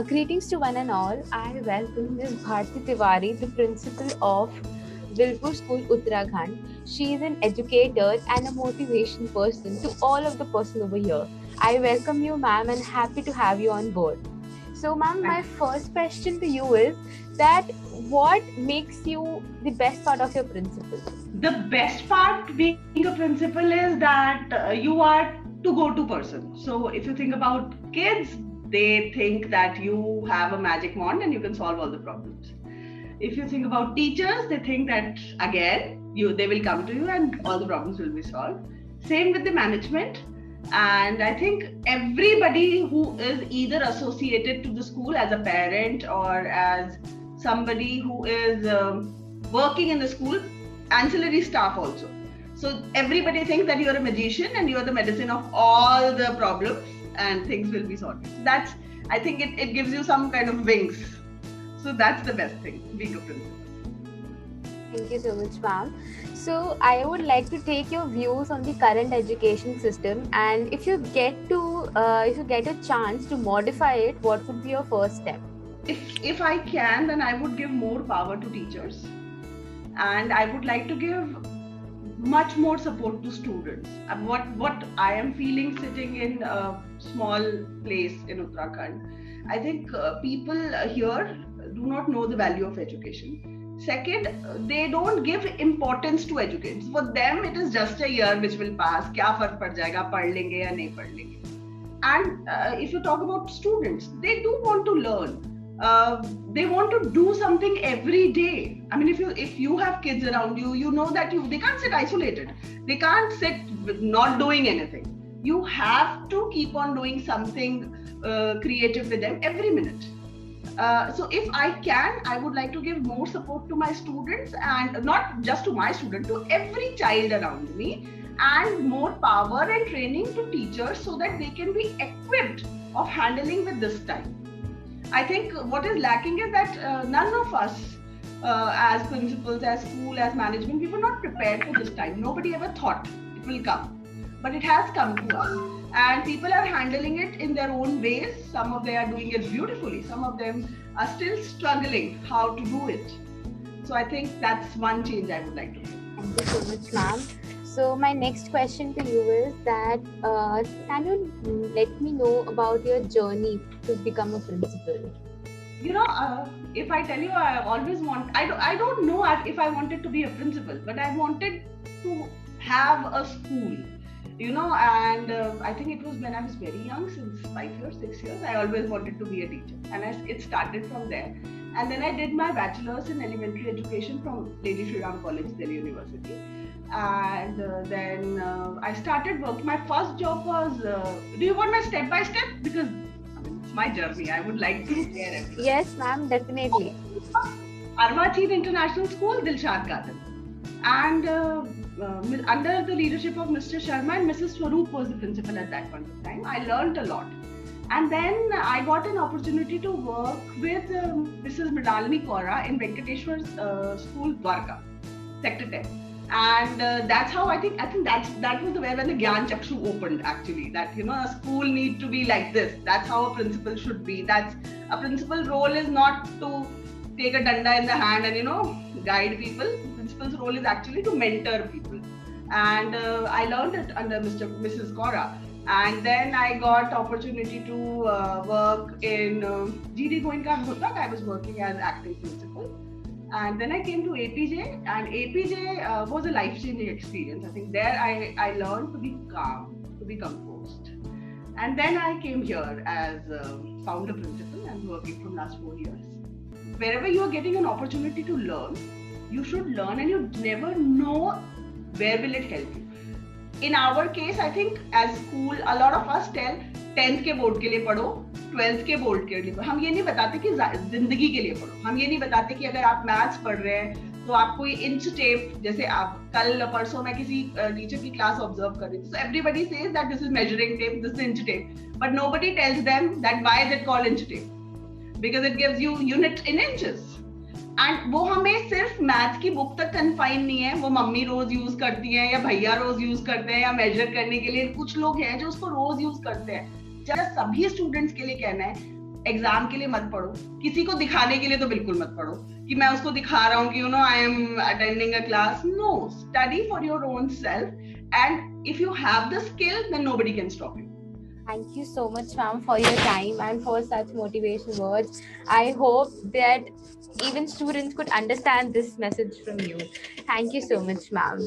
Greetings to one and all. I welcome Ms. Bharti Tiwari, the principal of Wilpur School, Uttarakhand. She is an educator and a motivation person to all of the person over here. I welcome you, ma'am, and happy to have you on board. So, ma'am, my first question to you is that what makes you the best part of your principal? The best part being a principal is that you are to go-to person. So if you think about kids, they think that you have a magic wand and you can solve all the problems. If you think about teachers, they think that again they will come to you and all the problems will be solved. Same with the management. And I think everybody who is either associated to the school as a parent or as somebody who is working in the school, ancillary staff also. So everybody thinks that you're a magician and you're the medicine of all the problems and things will be sorted. So that's, I think it gives you some kind of wings. So that's the best thing, being a principal. Thank you so much, ma'am. So I would like to take your views on the current education system, and if you get a chance to modify it, what would be your first step? If I can, then I would give more power to teachers, and I would like to give much more support to students. What I am feeling sitting in a small place in Uttarakhand, I think people here do not know the value of education. Second, they don't give importance to education. For them, it is just a year which will pass. क्या फर्क पड़ जाएगा, पढ़ लेंगे या नहीं पढ़ लेंगे. And if you talk about students, they do want to learn. They want to do something every day. I mean, if you have kids around you, you know that they can't sit isolated. They can't sit not doing anything. You have to keep on doing something creative with them every minute. So if I can, I would like to give more support to my students, and not just to my student, to every child around me, and more power and training to teachers so that they can be equipped of handling with this time. I think what is lacking is that none of us as principals, as school, as management, we were not prepared for this time. Nobody ever thought it will come, but it has come to us. And people are handling it in their own ways. Some of them are doing it beautifully. Some of them are still struggling how to do it. So I think that's one change I would like to make. Thank you so much, ma'am. So my next question to you is that can you let me know about your journey to become a principal? You know, if I tell you, I always I don't know if I wanted to be a principal, but I wanted to have a school. You know, and I think it was when I was very young, since 5 years, 6 years, I always wanted to be a teacher. And it started from there. And then I did my bachelor's in elementary education from Lady Shri Ram College, Delhi University. And then I started work. My first job was, do you want my step by step? Because I mean, it's my journey. I would like to share everything. Yes, ma'am, definitely. Arvachir International School, Dilshad Garden. And under the leadership of Mr. Sharma and Mrs. Swaroop was the principal at that point of time. I learned a lot. And then I got an opportunity to work with Mrs. Mridalini Kaura in Venkateshwar School, Dwarka, Sector 10. And that's how I think that was where when the Gyan Chakshu opened, actually, that, you know, a school need to be like this. That's how a principal should be. That's a principal role is not to take a danda in the hand and, you know, guide people. Principal's role is actually to mentor people. And I learned it under Mrs. Kaura. And then I got opportunity to work in GD Goenka Bhutak. I was working as acting principal. And then I came to APJ, and APJ was a life-changing experience. I think there I learned to be calm, to be composed. And then I came here as founder principal and working from last 4 years. Wherever you are getting an opportunity to learn, you should learn, and you never know where will it help you. In our case, I think as school, a lot of us tell 10th के board के लिए पढ़ो, 12th के board के लिए पढ़ो. हम ये नहीं बताते कि जिंदगी के लिए पढ़ो. हम ये नहीं बताते कि अगर आप मैथ्स पढ़ रहे हैं तो आपको ये इंच टेप, जैसे आप कल परसों मैं किसी टीचर की क्लास ऑब्जर्व कर रही थी. So everybody says that this is measuring tape, this is inch tape, but nobody tells them that why is it called inch tape? Because it gives you unit in inches. And वो हमें सिर्फ maths की book तक confine नहीं है. वो mummy रोज use करती हैं या भैया रोज यूज करते हैं या मेजर करने के लिए कुछ लोग हैं जो उसको रोज यूज करते हैं. जरा सभी स्टूडेंट्स के लिए कहना है, एग्जाम के लिए मत पढ़ो, किसी को दिखाने के लिए तो बिल्कुल मत पढ़ो कि मैं उसको दिखा रहा हूँ कि you know I am attending a class. No, study for your own self, and if you have the skill then nobody can stop you. Thank you so much, ma'am, for your time and for such motivation words. I hope that even students could understand this message from you. Thank you so much, ma'am.